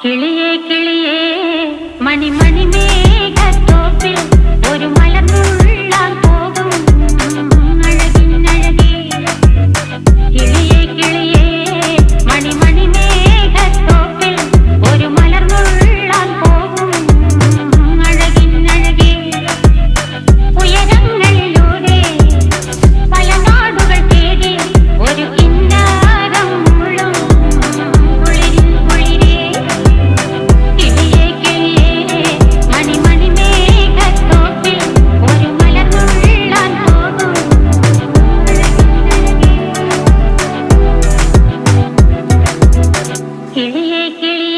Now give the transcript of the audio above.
കിളിയേ കിളിയേ മണിമണി മേഘത്തോപ്പിൽ ഒരു മലർന്നുള്ളാൻ പോകും അഴകിനഴകേ. കിളിയേ കിളിയേ മണിമണി മേഘത്തോപ്പിൽ ഒരു മലർന്നുള്ളാൻ പോകും അഴകിനഴകേ. ഉയരങ്ങളിലൂടെ പല നാടുകൾ തേടി ഒരു കിന്നാരം മുഴും കുളിരിൻ കുളിരേ. കിളിയേ കിളിയേ മണിമണി മേഘത്തോപ്പിൽ ഒരു മലർന്നുള്ളാൻ പോകും അഴകിനഴകേ. കിളിയേ കിളിയേ